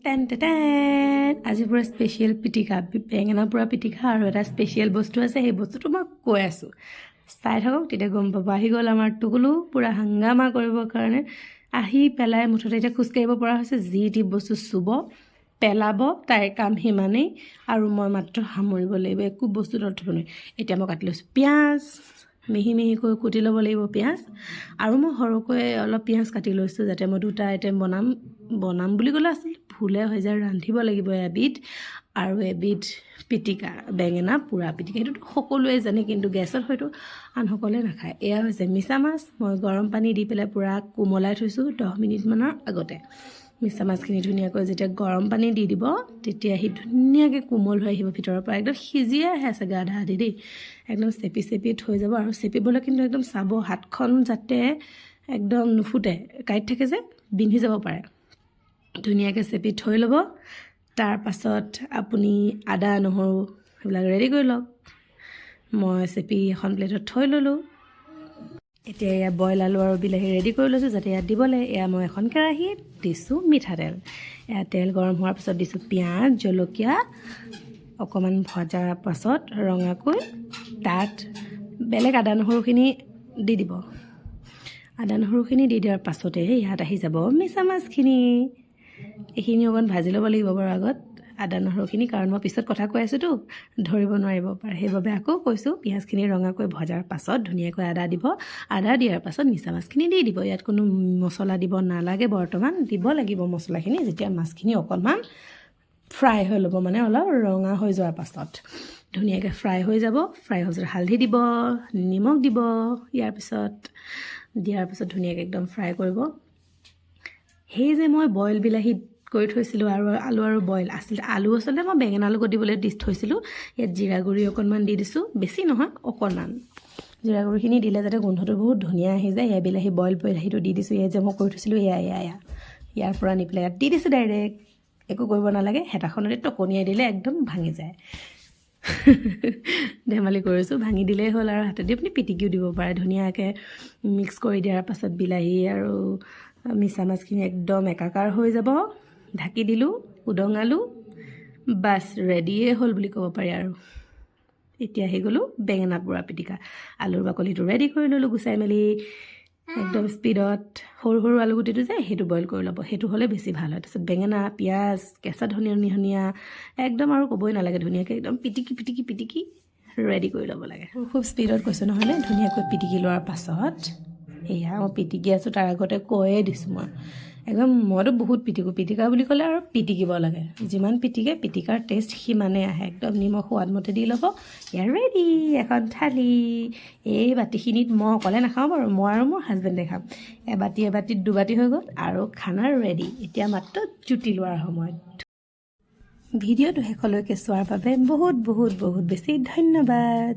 Ten ten আজি পুৰা special পিটিকা বেঙেনা পুৰা পিটিকা আৰু এটা স্পেচিয়েল বস্তু আছে সেই বস্তুটো মই কৈ আছোঁ চাই থাকক তেতিয়া গম পাব আহি গ'ল আমাৰ টুকুলু পুৰা হাংগামা কৰিবৰ কাৰণে আহি পেলাই মুঠতে এতিয়া খোজকাঢ়িব পৰা হৈছে যি টি বস্তু চুব পেলাব তাইৰ কাম সিমানেই আৰু মই মাত্ৰ সামৰিব লাগিব একো বস্তু নথব নোৱাৰি এতিয়া মই কাটি লৈছোঁ পিঁয়াজ মিহি মিহিকৈ কুটি ল'ব লাগিব পিঁয়াজ আৰু মই সৰুকৈ অলপ পিঁয়াজ কাটি লৈছোঁ যাতে মই দুটা আইটেম বনাম বুলি ক'লে আচলতে ভুলে হৈ যায় ৰান্ধিব লাগিব এবিধ আৰু এবিধ পিটিকা বেঙেনা পুৰা পিটিকা সেইটোতো সকলোৱে জানে কিন্তু গেছত হয়তো আনসকলে নাখায় এয়া হৈছে মিছা মাছ মই গৰম পানী দি পেলাই পুৰা কোমলাই থৈছোঁ 10 মিনিটমানৰ আগতে মিছা মাছখিনি ধুনীয়াকৈ যেতিয়া গৰম পানী দি দিব তেতিয়া সি ধুনীয়াকৈ কোমল হৈ আহিব ভিতৰৰ পৰা একদম সিজিয়ে আহে চাগে আধা আধি দেই একদম চেপি থৈ যাব আৰু চেপিবলৈ কিন্তু একদম চাব হাতখন যাতে একদম নুফুটে কাইট থাকে যে বিন্ধি যাব পাৰে ধুনীয়াকৈ চেপি থৈ ল'ব তাৰ পাছত আপুনি আদা নহৰু সেইবিলাক ৰেডি কৰি লওক মই চেপি এখন প্লেটত থৈ ল'লোঁ এতিয়া এয়া বইল আলু আৰু বিলাহী ৰেডি কৰি লৈছোঁ যাতে ইয়াত দিবলৈ এয়া মই এখন কেৰাহীত দিছোঁ মিঠাতেল এয়া তেল গৰম হোৱাৰ পাছত দিছোঁ পিঁয়াজ জলকীয়া অকণমান ভজাৰ পাছত ৰঙাকৈ তাত বেলেগ আদা নহৰুখিনি দি দিব আদা নহৰুখিনি দি দিয়াৰ পাছতে ইয়াত আহি যাব মিছা মাছখিনি এইখিনি অকণ ভাজি ল'ব লাগিব বাৰু আগত আদা নহৰুখিনি কাৰণ মই পিছত কথা কৈ আছোঁতো ধৰিব নোৱাৰিব পাৰে সেইবাবে আকৌ কৈছোঁ পিঁয়াজখিনি ৰঙাকৈ ভজাৰ পাছত ধুনীয়াকৈ আদা দিব আদা দিয়াৰ পাছত মিছা মাছখিনি দি দিব ইয়াত কোনো মছলা দিব নালাগে বৰ্তমান দিব লাগিব মছলাখিনি যেতিয়া মাছখিনি অকণমান ফ্ৰাই হৈ ল'ব মানে অলপ ৰঙা হৈ যোৱাৰ পাছত ধুনীয়াকৈ ফ্ৰাই হৈ যাব ফ্ৰাই হৈ যোৱাৰ হালধি দিব নিমখ দিব দিয়াৰ পিছত ধুনীয়াকৈ একদম ফ্ৰাই কৰিব সেই যে মই বইল বিলাহী কৰি থৈছিলোঁ আৰু আলু আৰু বইল আলু আচলতে মই বেঙেনা লগত দিবলৈ দি থৈছিলোঁ ইয়াত জিৰা গুড়ি অকণমান দি দিছোঁ বেছি নহয় অকণমান জিৰা গুড়িখিনি দিলে যাতে গোন্ধটো বহুত ধুনীয়া আহি যায় এয়া বিলাহী বইল বিলাহীটো দি দিছোঁ এয়া যে মই কৰি থৈছিলোঁ এয়া ইয়াৰ পৰা নি পেলাই ইয়াত দি দিছোঁ ডাইৰেক্ট একো কৰিব নালাগে হেতাখনতে টকনিয়াই দিলে একদম ভাঙি যায় ধেমালি কৰিছোঁ ভাঙি দিলেই হ'ল আৰু হাতেদি আপুনি পিটিকিও দিব পাৰে ধুনীয়াকৈ মিক্স কৰি দিয়াৰ পাছত বিলাহী আৰু মিছা মাছখিনি একদম একাকাৰ হৈ যাব ঢাকি দিলোঁ উদঙালোঁ বাছ ৰেডিয়ে হ'ল বুলি ক'ব পাৰি আৰু এতিয়া আহি গ'লোঁ বেঙেনা পোৰা পিটিকা আলুৰ বাকলিটো ৰেডি কৰি ল'লোঁ গুচাই মেলি একদম স্পীডত সৰু সৰু আলুগুটিটো যে সেইটো বইল কৰি ল'ব সেইটো হ'লে বেছি ভাল হয় তাৰপিছত বেঙেনা পিঁয়াজ কেঁচা ধনিয়া একদম আৰু ক'বই নালাগে ধুনীয়াকৈ একদম পিটিকি ৰেডি কৰি ল'ব লাগে খুব স্পীডত কৈছোঁ নহ'লে ধুনীয়াকৈ পিটিকি লোৱাৰ পাছত এয়া মই পিটিকি আছোঁ তাৰ আগতে কৈয়ে দিছোঁ মই একদম মইতো বহুত পিটিকা বুলি ক'লে আৰু পিটিকিব লাগে যিমান পিটিকাৰ টেষ্ট সিমানেই আহে একদম নিমখ সোৱাদমতে দি ল'ব ইয়াৰ ৰেডি এখন থালি এই বাতিখিনিত মই অকলে নাখাওঁ বাৰু মই আৰু মোৰ হাজবেণ্ডে খাম এবাতিত দুবাতি হৈ গ'ল আৰু খানা ৰেডি এতিয়া মাত্ৰ জুতি লোৱাৰ সময়ত ভিডিঅ'টো শেষলৈকে চোৱাৰ বাবে বহুত বেছি ধন্যবাদ।